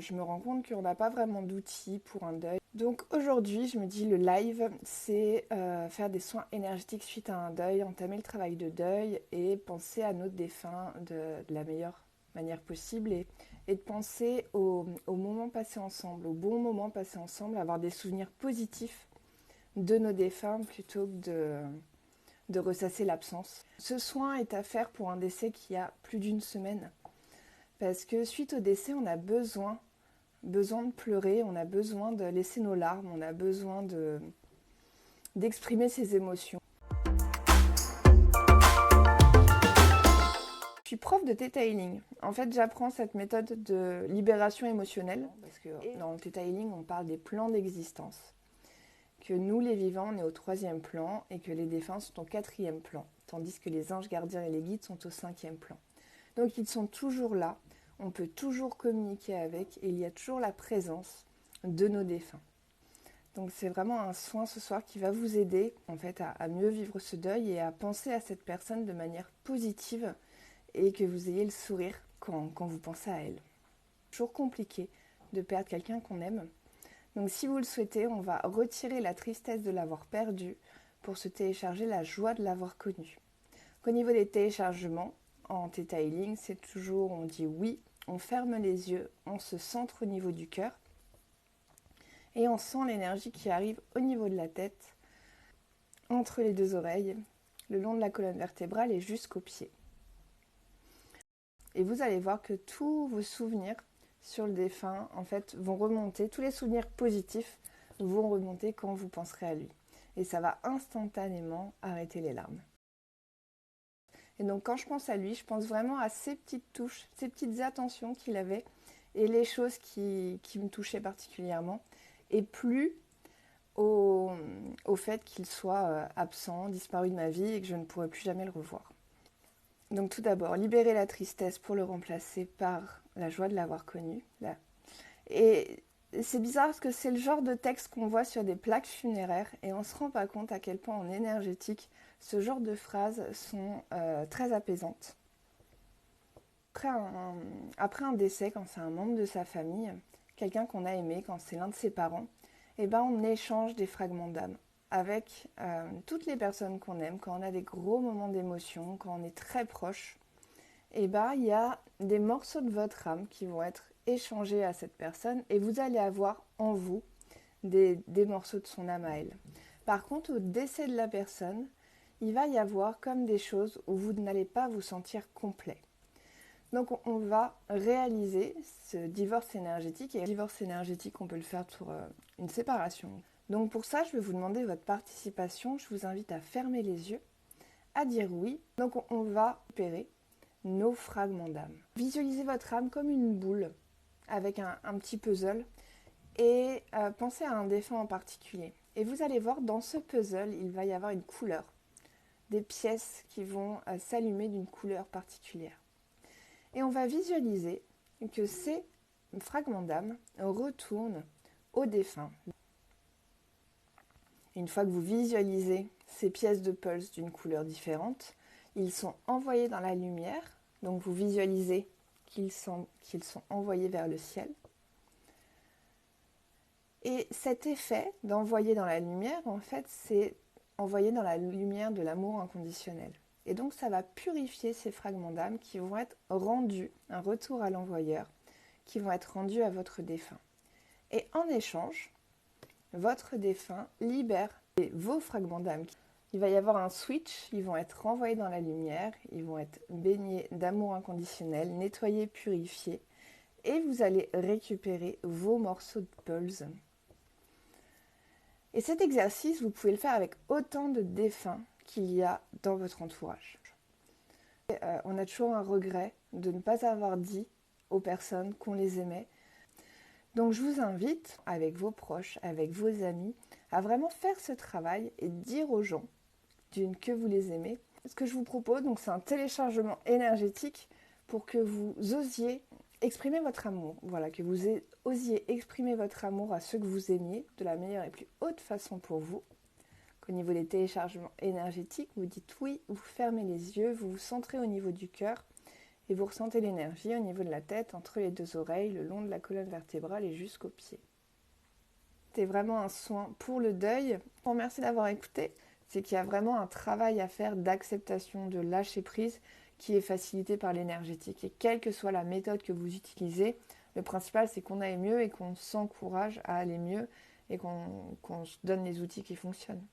je me rends compte qu'on n'a pas vraiment d'outils pour un deuil. Donc aujourd'hui, je me dis le live, c'est faire des soins énergétiques suite à un deuil, entamer le travail de deuil et penser à notre défunt de la meilleure manière possible et de penser aux moments passés ensemble, aux bons moments passés ensemble, avoir des souvenirs positifs de nos défunts plutôt que de ressasser l'absence. Ce soin est à faire pour un décès qui a plus d'une semaine. Parce que suite au décès, on a besoin de pleurer, on a besoin de laisser nos larmes, on a besoin d'exprimer ses émotions. Je suis prof de Theta Healing. En fait, j'apprends cette méthode de libération émotionnelle, parce que dans le Theta Healing, on parle des plans d'existence. Que nous, les vivants, on est au 3e plan et que les défunts sont au 4e plan, tandis que les anges gardiens et les guides sont au 5e plan. Donc ils sont toujours là, on peut toujours communiquer avec et il y a toujours la présence de nos défunts. Donc c'est vraiment un soin ce soir qui va vous aider en fait à mieux vivre ce deuil et à penser à cette personne de manière positive et que vous ayez le sourire quand vous pensez à elle. C'est toujours compliqué de perdre quelqu'un qu'on aime. Donc si vous le souhaitez, on va retirer la tristesse de l'avoir perdu pour se télécharger la joie de l'avoir connu. Au niveau des téléchargements, en Theta Healing, c'est toujours, on dit oui, on ferme les yeux, on se centre au niveau du cœur et on sent l'énergie qui arrive au niveau de la tête, entre les 2 oreilles, le long de la colonne vertébrale et jusqu'aux pieds. Et vous allez voir que tous vos souvenirs sur le défunt, en fait, vont remonter, tous les souvenirs positifs vont remonter quand vous penserez à lui. Et ça va instantanément arrêter les larmes. Et donc quand je pense à lui, je pense vraiment à ces petites touches, ces petites attentions qu'il avait et les choses qui me touchaient particulièrement. Et plus au fait qu'il soit absent, disparu de ma vie et que je ne pourrai plus jamais le revoir. Donc tout d'abord, libérer la tristesse pour le remplacer par la joie de l'avoir connu. Et c'est bizarre parce que c'est le genre de texte qu'on voit sur des plaques funéraires et on ne se rend pas compte à quel point en énergétique, ce genre de phrases sont très apaisantes. Après un décès, quand c'est un membre de sa famille, quelqu'un qu'on a aimé, quand c'est l'un de ses parents, eh ben on échange des fragments d'âme avec toutes les personnes qu'on aime, quand on a des gros moments d'émotion, quand on est très proche. Eh ben, il y a des morceaux de votre âme qui vont être échangés à cette personne et vous allez avoir en vous des morceaux de son âme à elle. Par contre, au décès de la personne, il va y avoir comme des choses où vous n'allez pas vous sentir complet. Donc on va réaliser ce divorce énergétique. Et le divorce énergétique, on peut le faire pour une séparation. Donc pour ça, je vais vous demander votre participation. Je vous invite à fermer les yeux, à dire oui. Donc on va opérer nos fragments d'âme. Visualisez votre âme comme une boule avec un petit puzzle et pensez à un défunt en particulier. Et vous allez voir, dans ce puzzle, il va y avoir une couleur, des pièces qui vont s'allumer d'une couleur particulière. Et on va visualiser que ces fragments d'âme retournent au défunt. Une fois que vous visualisez ces pièces de pulse d'une couleur différente, ils sont envoyés dans la lumière. Donc vous visualisez qu'ils sont envoyés vers le ciel. Et cet effet d'envoyer dans la lumière, en fait, c'est envoyer dans la lumière de l'amour inconditionnel. Et donc ça va purifier ces fragments d'âme qui vont être rendus, un retour à l'envoyeur, qui vont être rendus à votre défunt. Et en échange, votre défunt libère vos fragments d'âme. Il va y avoir un switch, ils vont être renvoyés dans la lumière, ils vont être baignés d'amour inconditionnel, nettoyés, purifiés, et vous allez récupérer vos morceaux de pulse. Et cet exercice, vous pouvez le faire avec autant de défunts qu'il y a dans votre entourage. On a toujours un regret de ne pas avoir dit aux personnes qu'on les aimait. Donc je vous invite, avec vos proches, avec vos amis, à vraiment faire ce travail et dire aux gens que vous les aimez. Ce que je vous propose, donc, c'est un téléchargement énergétique pour que vous osiez exprimer votre amour. Voilà, que vous osiez exprimer votre amour à ceux que vous aimiez de la meilleure et plus haute façon pour vous. Qu'au niveau des téléchargements énergétiques, vous dites oui, vous fermez les yeux, vous vous centrez au niveau du cœur et vous ressentez l'énergie au niveau de la tête, entre les deux oreilles, le long de la colonne vertébrale et jusqu'aux pieds. C'est vraiment un soin pour le deuil. Je vous remercie d'avoir écouté. C'est qu'il y a vraiment un travail à faire d'acceptation, de lâcher prise qui est facilité par l'énergétique. Et quelle que soit la méthode que vous utilisez, le principal c'est qu'on aille mieux et qu'on s'encourage à aller mieux et qu'on se donne les outils qui fonctionnent.